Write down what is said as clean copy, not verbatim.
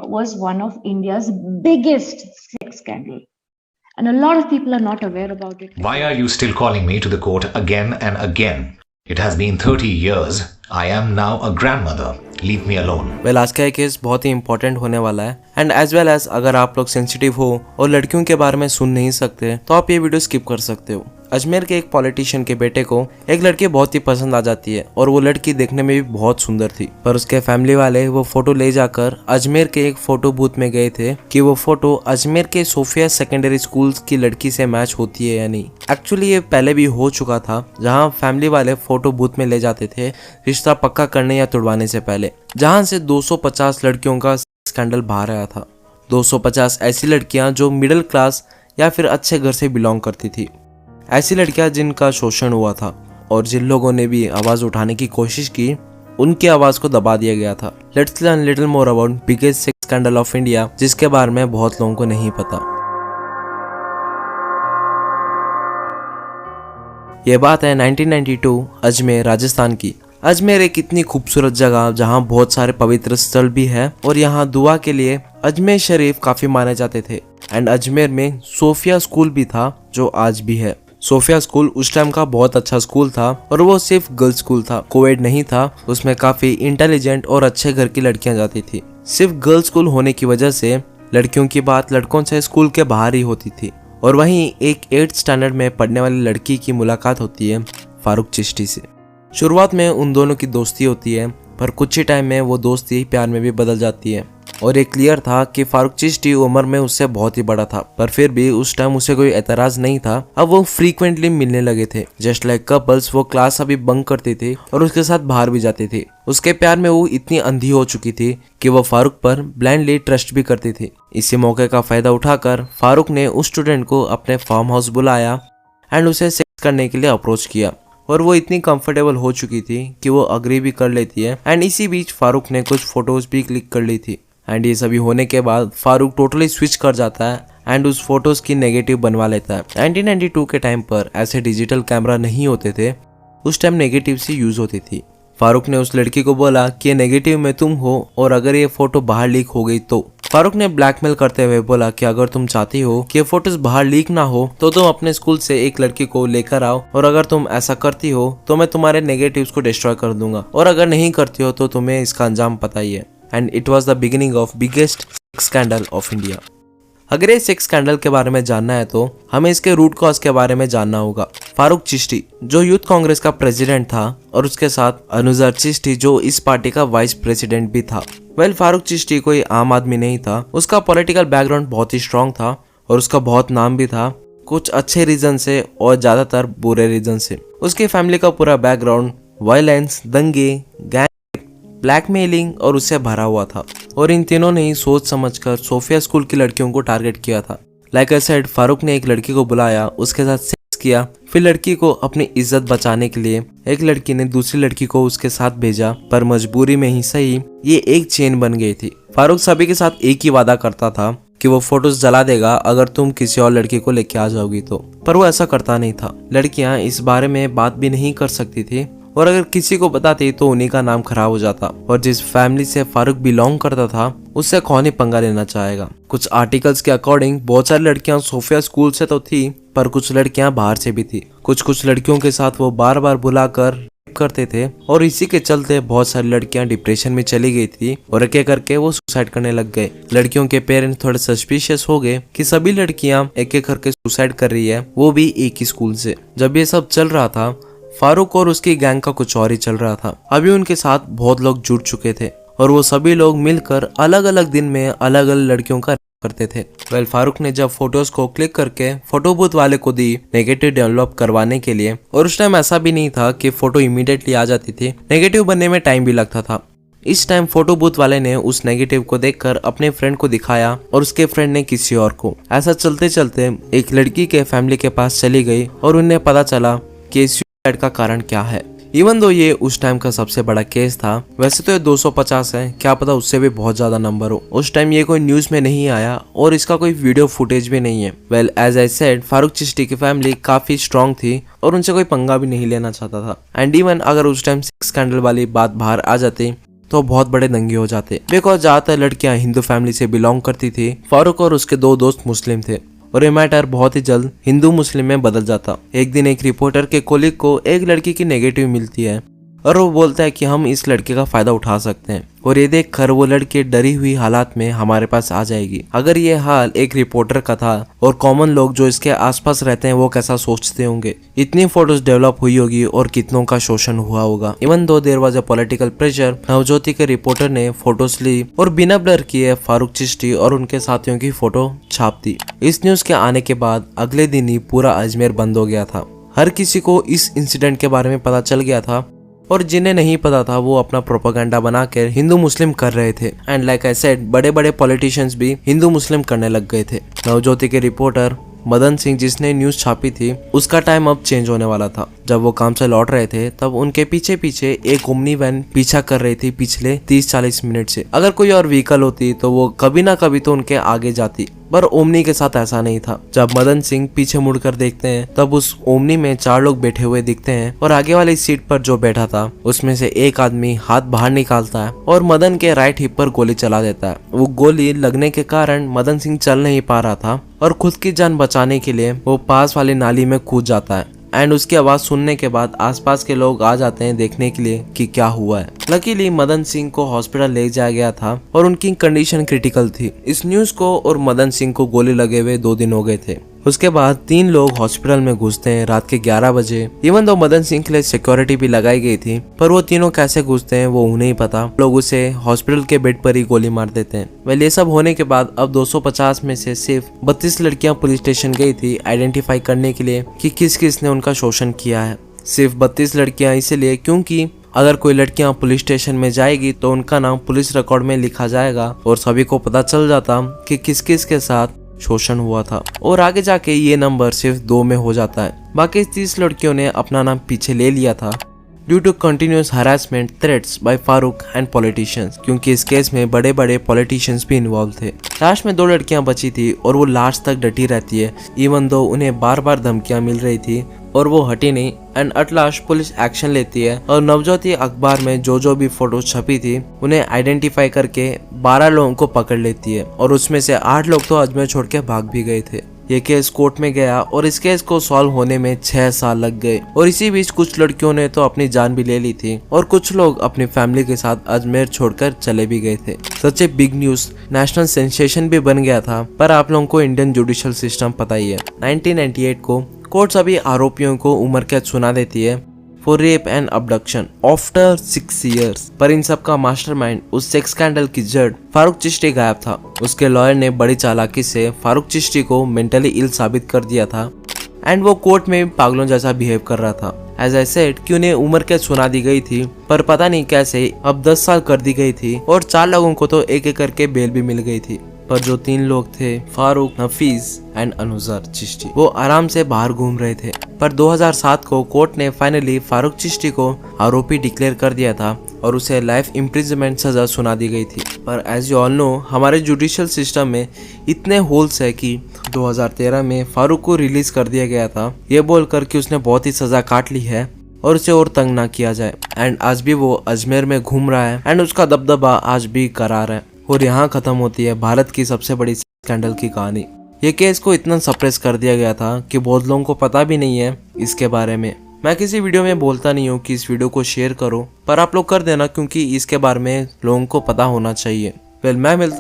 was one of India's biggest sex scandal. And a lot of people are not aware about it. Why are you still calling me to the court again and again? It has been 30 years. I am now a grandmother. Leave me alone. Well आज का ये case बहुत ही important होने वाला है and as well as अगर आप लोग सेंसिटिव हो और लड़कियों के बारे में सुन नहीं सकते तो आप ये वीडियो स्किप कर सकते हो। अजमेर के एक पॉलिटिशियन के बेटे को एक लड़की बहुत ही पसंद आ जाती है और वो लड़की देखने में भी बहुत सुंदर थी, पर उसके फैमिली वाले वो फोटो ले जाकर अजमेर के एक फोटो बूथ में गए थे कि वो फोटो अजमेर के सोफिया सेकेंडरी स्कूल की लड़की से मैच होती है या नहीं। एक्चुअली ये पहले भी हो चुका था, जहाँ फैमिली वाले फोटो बूथ में ले जाते थे रिश्ता पक्का करने या तुड़वाने से पहले, जहाँ से 250 लड़कियों का स्कैंडल बाहर आया था। 250 ऐसी लड़कियां जो मिडिल क्लास या फिर अच्छे घर से बिलोंग करती थी, ऐसी लड़कियां जिनका शोषण हुआ था और जिन लोगों ने भी आवाज उठाने की कोशिश की उनकी आवाज को दबा दिया गया था। Let's learn little more about biggest sex scandal of India, जिसके बारे में बहुत लोगों को नहीं पता। ये बात है 1992 अजमेर राजस्थान की। अजमेर एक इतनी खूबसूरत जगह जहाँ बहुत सारे पवित्र स्थल भी है और यहाँ दुआ के लिए अजमेर शरीफ काफी माने जाते थे। एंड अजमेर में सोफिया स्कूल भी था जो आज भी है। सोफिया स्कूल उस टाइम का बहुत अच्छा स्कूल था और वो सिर्फ गर्ल्स स्कूल था, कोएड नहीं था। उसमें काफी इंटेलिजेंट और अच्छे घर की लड़कियां जाती थी। सिर्फ गर्ल्स स्कूल होने की वजह से लड़कियों की बात लड़कों से स्कूल के बाहर ही होती थी। और वहीं एक 8th स्टैंडर्ड में पढ़ने वाली लड़की की मुलाकात होती है फारूक चिश्ती से। शुरुआत में उन दोनों की दोस्ती होती है, पर कुछ ही टाइम में वो दोस्ती प्यार में भी बदल जाती है। और ये क्लियर था कि फारूक चिश्ती उम्र में उससे बहुत ही बड़ा था, पर फिर भी उस टाइम उसे कोई एतराज नहीं था। अब वो फ्रीक्वेंटली मिलने लगे थे। जस्ट लाइक कपल्स वो क्लास अभी बंक करती थी और उसके साथ बाहर भी जाती थी। उसके प्यार में वो इतनी अंधी हो चुकी थी कि वो फारूक पर ब्लाइंडली ट्रस्ट भी करती थी। इसी मौके का फायदा उठाकर फारूक ने उस स्टूडेंट को अपने फार्म हाउस बुलाया एंड उसे सेक्स करने के लिए अप्रोच किया। और वो इतनी कंफर्टेबल हो चुकी थी कि वो अग्री भी कर लेती है। एंड इसी बीच फारूक ने कुछ फोटोज भी क्लिक कर ली थी। एंड ये सभी होने के बाद फारूक टोटली स्विच कर जाता है एंड उस फोटोज की नेगेटिव बनवा लेता है। 1992 के टाइम पर ऐसे डिजिटल कैमरा नहीं होते थे, उस टाइम नेगेटिव से यूज होती थी। फारूक ने उस लड़की को बोला कि ये नेगेटिव में तुम हो और अगर ये फोटो बाहर लीक हो गई तो। फारूक ने ब्लैकमेल करते हुए बोला कि अगर तुम चाहती हो कि ये फोटोज बाहर लीक ना हो तो तुम अपने स्कूल से एक लड़की को लेकर आओ, और अगर तुम ऐसा करती हो तो मैं तुम्हारे नेगेटिव्स को डिस्ट्रॉय कर दूंगा, और अगर नहीं करती हो तो तुम्हें इसका अंजाम पता ही है। And it was the beginning of biggest sex scandal of India. अगर ये सेक्स स्कैंडल के बारे में जानना है तो हमें इसके रूट कॉज के बारे में जानना होगा। फारूक चिश्ती जो यूथ कांग्रेस का प्रेसिडेंट था और उसके साथ अनुजर चिश्ती जो इस पार्टी का वाइस प्रेसिडेंट भी था। वेल फारूक चिश्ती कोई आम आदमी नहीं था। उसका पॉलिटिकल बैकग्राउंड बहुत ही स्ट्रॉन्ग था और उसका बहुत नाम भी था, कुछ अच्छे रीजन से और ज्यादातर बुरे रीजन से। उसकी फैमिली का पूरा बैकग्राउंड वायलेंस, दंगे, गैंग, ब्लैकमेलिंग और उससे भरा हुआ था। और इन तीनों ने ही सोच समझकर सोफिया स्कूल की लड़कियों को टारगेट किया था। लाइक आई सेड, फारूक ने एक लड़की को बुलाया, उसके साथ सेक्स किया, फिर लड़की को अपनी इज्जत बचाने के लिए एक लड़की ने दूसरी लड़की को उसके साथ भेजा, पर मजबूरी में ही सही ये एक चेन बन गई थी। फारूक सभी के साथ एक ही वादा करता था कि वो फोटोज जला देगा अगर तुम किसी और लड़की को लेके आ जाओगी तो, पर वो ऐसा करता नहीं था। लड़कियां इस बारे में बात भी नहीं कर सकती थी और अगर किसी को बताती तो उन्हीं का नाम खराब हो जाता। और जिस फैमिली से फारूक बिलोंग करता था उससे कौन ही पंगा लेना चाहेगा। कुछ आर्टिकल्स के अकॉर्डिंग बहुत सारी लड़कियां सोफिया स्कूल से तो थी, पर कुछ लड़कियां बाहर से भी थी। कुछ लड़कियों के साथ वो बार बार बुलाकर करते थे और इसी के चलते बहुत सारी लड़कियां डिप्रेशन में चली गई थी और एक एक करके वो सुसाइड करने लग गए। लड़कियों के पेरेंट्स थोड़े सस्पिशियस हो गए कि सभी लड़कियां एक एक करके सुसाइड कर रही है, वो भी एक ही स्कूल से। जब ये सब चल रहा था फारूक और उसकी गैंग का कुछ और ही चल रहा था। अभी उनके साथ बहुत लोग जुड़ चुके थे और वो सभी लोग मिलकर अलग अलग दिन में अलग अलग लड़कियों का करते थे। वेल फारूक ने जब फोटोज को क्लिक करके फोटो बूथ वाले को दी नेगेटिव डेवलप करवाने के लिए, और उस टाइम ऐसा भी नहीं था कि फोटो इमीडिएटली आ जाती थी, नेगेटिव बनने में टाइम भी लगता था। इस टाइम फोटो बूथ वाले ने उस नेगेटिव को देखकर अपने फ्रेंड को दिखाया और उसके फ्रेंड ने किसी और को। ऐसा चलते चलते एक लड़की के फैमिली के पास चली गई और उन्हें पता चला कि सुसाइड का कारण क्या है। इवन दो ये उस टाइम का सबसे बड़ा केस था, वैसे तो ये 250 है, क्या पता उससे भी बहुत ज्यादा नंबर हो। उस टाइम ये कोई न्यूज में नहीं आया और इसका कोई वीडियो फुटेज भी नहीं है। Well as I said, Farooq Chishti की फैमिली काफी स्ट्रॉन्ग थी और उनसे कोई पंगा भी नहीं लेना चाहता था। एंड इवन अगर उस टाइम सेक्स स्कैंडल वाली बात बाहर आ जाती तो बहुत बड़े दंगे हो जाते, बिकॉज ज्यादातर लड़कियां हिंदू फैमिली से बिलोंग करती थी। फारूक और उसके 2 दोस्त मुस्लिम थे और ये मैटर बहुत ही जल्द हिंदू मुस्लिम में बदल जाता। एक दिन एक रिपोर्टर के कोलिग को एक लड़की की नेगेटिव मिलती है और वो बोलता है कि हम इस लड़के का फायदा उठा सकते हैं, और ये देखकर वो लड़की डरी हुई हालात में हमारे पास आ जाएगी। अगर ये हाल एक रिपोर्टर का था और कॉमन लोग जो इसके आसपास रहते हैं वो कैसा सोचते होंगे। इतनी फोटोज डेवलप हुई होगी और कितनों का शोषण हुआ होगा। Even though there was a political pressure, Navjyoti के रिपोर्टर ने फोटोज ली और बिना ब्लर किए फारूक चिश्ती और उनके साथियों की फोटो छाप दी। इस न्यूज के आने के बाद अगले दिन ही पूरा अजमेर बंद हो गया था। हर किसी को इस इंसिडेंट के बारे में पता चल गया था और जिन्हें नहीं पता था वो अपना प्रोपेगेंडा बनाकर हिंदू मुस्लिम कर रहे थे। एंड लाइक आई सेड, बड़े बड़े पॉलिटिशियंस भी हिंदू मुस्लिम करने लग गए थे। नवज्योति के रिपोर्टर मदन सिंह जिसने न्यूज छापी थी उसका टाइम अब चेंज होने वाला था। जब वो काम से लौट रहे थे तब उनके पीछे पीछे एक ओमनी वैन पीछा कर रही थी पिछले 30-40 मिनट से। अगर कोई और व्हीकल होती तो वो कभी ना कभी तो उनके आगे जाती, पर ओमनी के साथ ऐसा नहीं था। जब मदन सिंह पीछे मुड़कर देखते हैं तब उस ओमनी में 4 लोग बैठे हुए दिखते हैं और आगे वाली सीट पर जो बैठा था उसमें से एक आदमी हाथ बाहर निकालता है और मदन के राइट हिप पर गोली चला देता है। वो गोली लगने के कारण मदन सिंह चल नहीं पा रहा था और खुद की जान बचाने के लिए वो पास वाली नाली में कूद जाता है। एंड उसकी आवाज सुनने के बाद आसपास के लोग आ जाते हैं देखने के लिए कि क्या हुआ है। लकीली मदन सिंह को हॉस्पिटल ले जाया गया था और उनकी कंडीशन क्रिटिकल थी। इस न्यूज को और मदन सिंह को गोली लगे हुए 2 दिन हो गए थे। उसके बाद 3 लोग हॉस्पिटल में घुसते हैं रात के 11 बजे। इवन दो मदन सिंह के लिए सिक्योरिटी भी लगाई गई थी, पर वो तीनों कैसे घुसते हैं वो उन्हें ही पता। लोग उसे हॉस्पिटल के बेड पर ही गोली मार देते हैं। वेल, ये सब होने के बाद अब 250 में से सिर्फ 32 लड़कियां पुलिस स्टेशन गई थी आइडेंटिफाई करने के लिए कि किस किस ने उनका शोषण किया है। सिर्फ 32 लड़कियां इसलिए क्योंकि अगर कोई लड़कियां पुलिस स्टेशन में जाएगी तो उनका नाम पुलिस रिकॉर्ड में लिखा जाएगा और सभी को पता चल जाता कि किस किस के साथ शोषण हुआ था। और आगे जाके ये नंबर सिर्फ 2 में हो जाता है। बाकी 30 लड़कियों ने अपना नाम पीछे ले लिया था due to continuous harassment threats by Farooq and politicians, क्योंकि इस केस में बड़े बड़े पॉलिटिशियंस भी इन्वॉल्व थे। लास्ट में 2 लड़कियां बची थी और वो लास्ट तक डटी रहती है इवन दो उन्हें बार बार धमकियां मिल रही थी और वो हटी नहीं। And at last police action लेती है और नवज्योति अखबार में जो भी फोटो छपी थी उन्हें आइडेंटिफाई करके 12 लोगों को पकड़ लेती है और उसमें से 8 लोग तो अजमेर छोड़ के भाग भी गए थे। ये केस कोर्ट में गया और इस केस को सॉल्व होने में 6 साल लग गए और इसी बीच कुछ लड़कियों ने तो अपनी जान भी ले ली थी और कुछ लोग अपनी फैमिली के साथ अजमेर छोड़कर चले भी गए थे। Such a big news, national sensation भी बन गया था। पर आप लोगों को इंडियन जुडिशियल सिस्टम पता ही है। 1998 को कोर्ट सभी आरोपियों को उम्र कैद सुना देती है for rape and abduction after 6 years। पर इन सब का मास्टरमाइंड उस सेक्स स्कैंडल की जड़ फारूक चिश्ती गायब था। उसके लॉयर ने बड़ी चालाकी से फारूक चिश्ती को मेंटली इल साबित कर दिया था एंड वो कोर्ट में पागलों जैसा बिहेव कर रहा था। एज आई सेड कि उन्हें उम्र कैद सुना दी गई थी, पर पता नहीं कैसे अब 10 साल कर दी गई थी और 4 लोगों को तो एक एक करके बेल भी मिल गई थी। पर जो 3 लोग थे, फारूक, हफीज एंड अनुजार चिश्ती, वो आराम से बाहर घूम रहे थे। पर 2007 को कोर्ट ने फाइनली फारूक चिश्ती को आरोपी डिक्लेयर कर दिया था और उसे लाइफ इम्प्रिजनमेंट सजा सुना दी गई थी। पर एज यू ऑल नो, हमारे जुडिशियल सिस्टम में इतने होल्स है कि 2013 में फारूक को रिलीज कर दिया गया था ये बोलकर कि उसने बहुत ही सजा काट ली है और उसे और तंग ना किया जाए। एंड आज भी वो अजमेर में घूम रहा है एंड उसका दबदबा आज भी करार है। और यहाँ खत्म होती है भारत की सबसे बड़ी स्कैंडल की कहानी। ये केस को इतना सप्रेस कर दिया गया था कि बहुत लोगों को पता भी नहीं है इसके बारे में। मैं किसी वीडियो में बोलता नहीं हूँ कि इस वीडियो को शेयर करो, पर आप लोग कर देना क्योंकि इसके बारे में लोगों को पता होना चाहिए। वेल, मैं मिलता